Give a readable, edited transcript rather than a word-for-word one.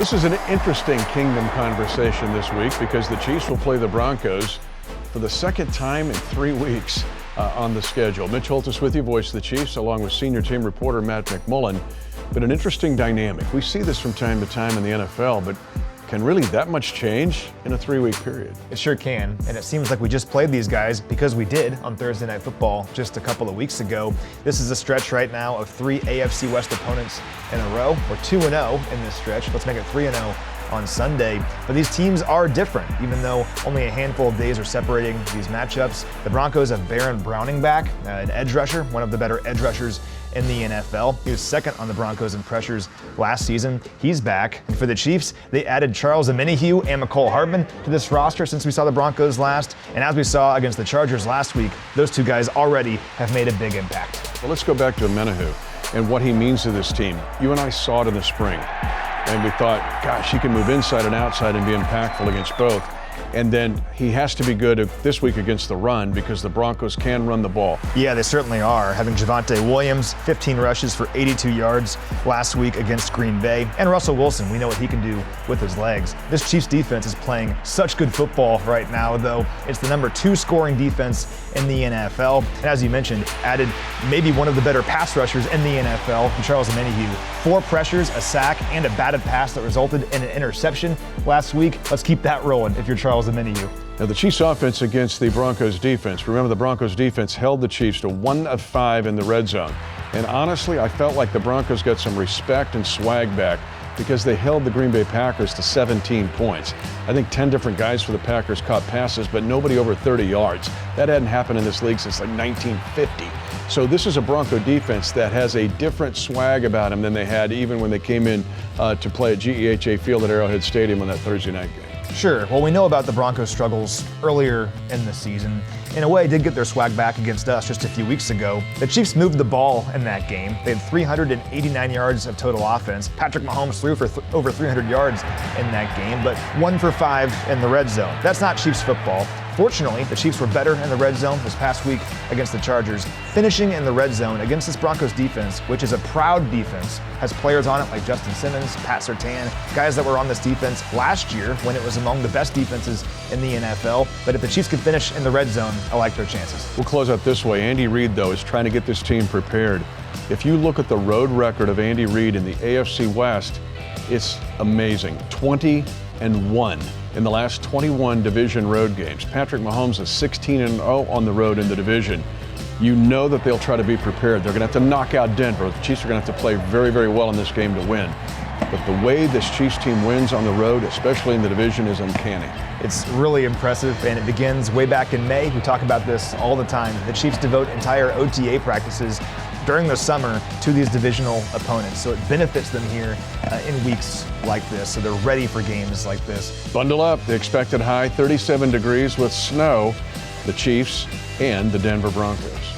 This is an interesting Kingdom conversation this week because the Chiefs will play the Broncos for the second time in 3 weeks on the schedule. Mitch Holthus with you, voice of the Chiefs, along with senior team reporter Matt McMullen. But an interesting dynamic. We see this from time to time in the NFL, but can really that much change in a 3-week period? It sure can, and it seems like we just played these guys because we did on Thursday Night Football just a couple of weeks ago. This is a stretch right now of 3 AFC West opponents in a row. We're 2-0 in this stretch. Let's make it 3-0 on Sunday. But these teams are different, even though only a handful of days are separating these matchups. The Broncos have Baron Browning back, an edge rusher, one of the better edge rushers in the NFL. He was second on the Broncos in pressures last season. He's back. And for the Chiefs, they added Charles Omenihu and McCole Hardman to this roster since we saw the Broncos last. And as we saw against the Chargers last week, those two guys already have made a big impact. Well, let's go back to Omenihu and what he means to this team. You and I saw it in the spring, and we thought, gosh, he can move inside and outside and be impactful against both. And then he has to be good this week against the run because the Broncos can run the ball. Yeah, they certainly are. Having Javonte Williams, 15 rushes for 82 yards last week against Green Bay. And Russell Wilson, we know what he can do with his legs. This Chiefs defense is playing such good football right now, though. It's the number 2 scoring defense in the NFL. And as you mentioned, added maybe one of the better pass rushers in the NFL, Charles Omenihu. 4 pressures, a sack, and a batted pass that resulted in an interception last week. Let's keep that rolling if you're Charles Omenihu. Now, the Chiefs' offense against the Broncos' defense. Remember, the Broncos' defense held the Chiefs to 1 of 5 in the red zone. And honestly, I felt like the Broncos got some respect and swag back because they held the Green Bay Packers to 17 points. I think 10 different guys for the Packers caught passes, but nobody over 30 yards. That hadn't happened in this league since like 1950. So this is a Bronco defense that has a different swag about them than they had even when they came in to play at GEHA Field at Arrowhead Stadium on that Thursday night game. Sure. Well, we know about the Broncos' struggles earlier in the season. In a way, did get their swag back against us just a few weeks ago. The Chiefs moved the ball in that game. They had 389 yards of total offense. Patrick Mahomes threw for over 300 yards in that game, but 1 for 5 in the red zone. That's not Chiefs football. Fortunately, the Chiefs were better in the red zone this past week against the Chargers, finishing in the red zone against this Broncos defense, which is a proud defense, has players on it like Justin Simmons, Pat Surtain, guys that were on this defense last year when it was among the best defenses in the NFL. But if the Chiefs can finish in the red zone, I like their chances. We'll close out this way. Andy Reid, though, is trying to get this team prepared. If you look at the road record of Andy Reid in the AFC West, it's amazing. 20-1 in the last 21 division road games. Patrick Mahomes is 16-0 on the road in the division. You know that they'll try to be prepared. They're going to have to knock out Denver. The Chiefs are going to have to play very, very well in this game to win. But the way this Chiefs team wins on the road, especially in the division, is uncanny. It's really impressive, and it begins way back in May. We talk about this all the time. The Chiefs devote entire OTA practices during the summer to these divisional opponents. So it benefits them here in weeks like this, so they're ready for games like this. Bundle up. The expected high, 37 degrees with snow, the Chiefs and the Denver Broncos.